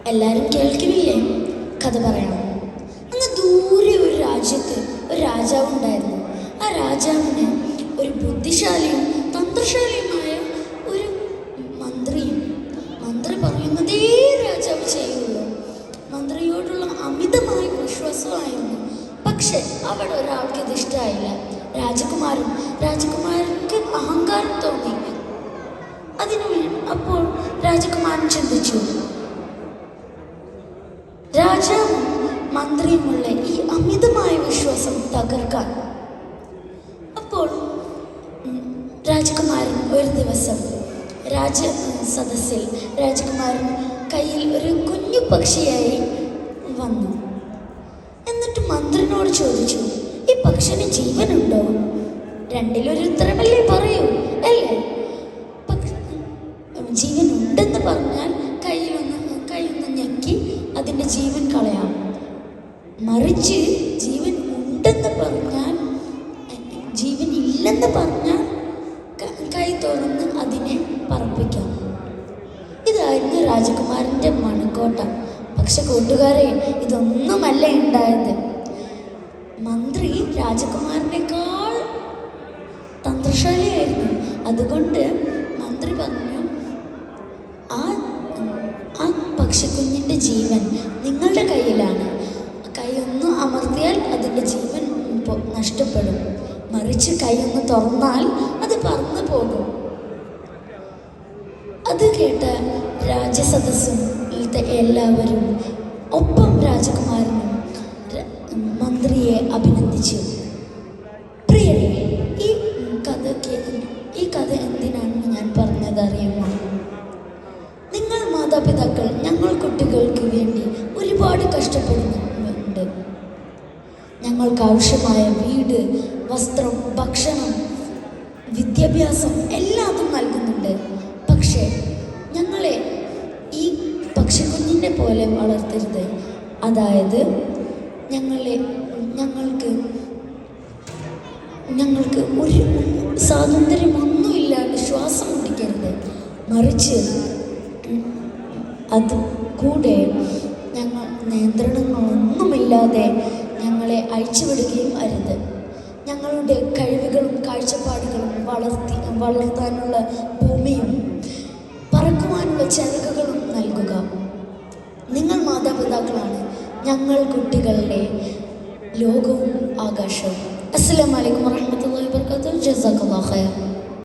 എല്ലാവരും കേൾക്കുന്നില്ലേ? കഥ പറയാം. അങ്ങ് ദൂരെ ഒരു രാജ്യത്ത് ഒരു രാജാവ് ഉണ്ടായിരുന്നു. ആ രാജാവിന് ഒരു ബുദ്ധിശാലിയും തന്ത്രശാലിയുമായ ഒരു മന്ത്രിയും. മന്ത്രി പറയുന്നതേ രാജാവ് ചെയ്യുള്ളൂ. മന്ത്രിയോടുള്ള അമിതമായ വിശ്വാസമായിരുന്നു. പക്ഷെ അവിടെ ഒരാൾക്ക് ഇത് ഇഷ്ടമായില്ല. രാജകുമാരർക്ക് അഹങ്കാരം തോന്നി. അപ്പോൾ രാജകുമാരൻ ചിന്തിച്ചു, രാജാവും മന്ത്രിയുമുള്ള ഈ അമിതമായ വിശ്വാസം തകർക്കാൻ. അപ്പോൾ രാജകുമാരൻ ഒരു ദിവസം സദസ്സിൽ രാജകുമാരൻ കയ്യിൽ ഒരു കുഞ്ഞു പക്ഷിയായി വന്നു. എന്നിട്ട് മന്ത്രിനോട് ചോദിച്ചു, ഈ പക്ഷിന് ജീവനുണ്ടോ? രണ്ടിലൊരു ഉത്തരമല്ലേ പറയൂ, അല്ലേ? ജീവനുണ്ടെന്ന് പറഞ്ഞാൽ കയ്യിലൊന്ന് ഞെക്കി അതിൻ്റെ ജീവൻ കളയാം. മറിച്ച് ജീവൻ ഉണ്ടെന്ന് പറഞ്ഞാൽ, ജീവൻ ഇല്ലെന്ന് പറഞ്ഞാൽ കൈ തുറന്ന് അതിനെ പറപ്പിക്കാം. ഇതായിരുന്നു രാജകുമാരൻ്റെ മണക്കോട്ട. പക്ഷെ കൂട്ടുകാരെ, ഇതൊന്നുമല്ല ഉണ്ടായത്. മന്ത്രി രാജകുമാരനേക്കാൾ തന്ത്രശാലിയായിരുന്നു. അതുകൊണ്ട് മന്ത്രി പറഞ്ഞു, ആ പക്ഷിക്കുഞ്ഞിൻ്റെ ജീവൻ നിങ്ങളുടെ കയ്യിലാണ്. കൈ ഒന്ന് അമർത്തിയാൽ അതിൻ്റെ ജീവൻ നഷ്ടപ്പെടും. മറിച്ച് കൈ ഒന്ന് തുറന്നാൽ അത് പറന്നു പോകും. അത് കേട്ട രാജസദസ്സും എല്ലാവരും ഒപ്പം രാജകുമാരനും മന്ത്രിയെ അഭിനന്ദിച്ചു. പ്രിയരെ, ഈ കഥ എന്തിനാണെന്ന് ഞാൻ പറഞ്ഞത് അറിയുമോ? നിങ്ങൾ മാതാപിതാക്കൾ ഞങ്ങൾ കുട്ടികൾക്ക് വേണ്ടി ഒരുപാട് കഷ്ടപ്പെടുന്നുണ്ട്. ഞങ്ങൾക്ക് ആവശ്യമായ വീട്, വസ്ത്രം, ഭക്ഷണം, വിദ്യാഭ്യാസം എല്ലാതും നൽകുന്നുണ്ട്. പക്ഷേ ഞങ്ങളെ ഈ പക്ഷിക്കുഞ്ഞിനെ പോലെ വളർത്തരുത്. അതായത് ഞങ്ങൾക്ക് ഒരു സ്വാതന്ത്ര്യമൊന്നുമില്ലാണ്ട് ശ്വാസം മുട്ടിക്കരുത്. മറിച്ച് അത് കൂടെ ഞങ്ങൾ നിയന്ത്രണങ്ങളൊന്നുമില്ലാതെ ഞങ്ങളെ അഴിച്ചുവിടുകയും അരുത്. ഞങ്ങളുടെ കഴിവുകളും കാഴ്ചപ്പാടുകളും വളർത്താനുള്ള ഭൂമിയും പറക്കുവാനുള്ള ചിറകുകളും നൽകുക. നിങ്ങൾ മാതാപിതാക്കളാണ് ഞങ്ങൾ കുട്ടികളുടെ ലോകവും ആകാശവും. അസ്സലാമു അലൈക്കും വറഹ്മത്തുള്ളാഹി വബറകാതുഹു. ജസാക്കല്ലാഹു ഖൈർ.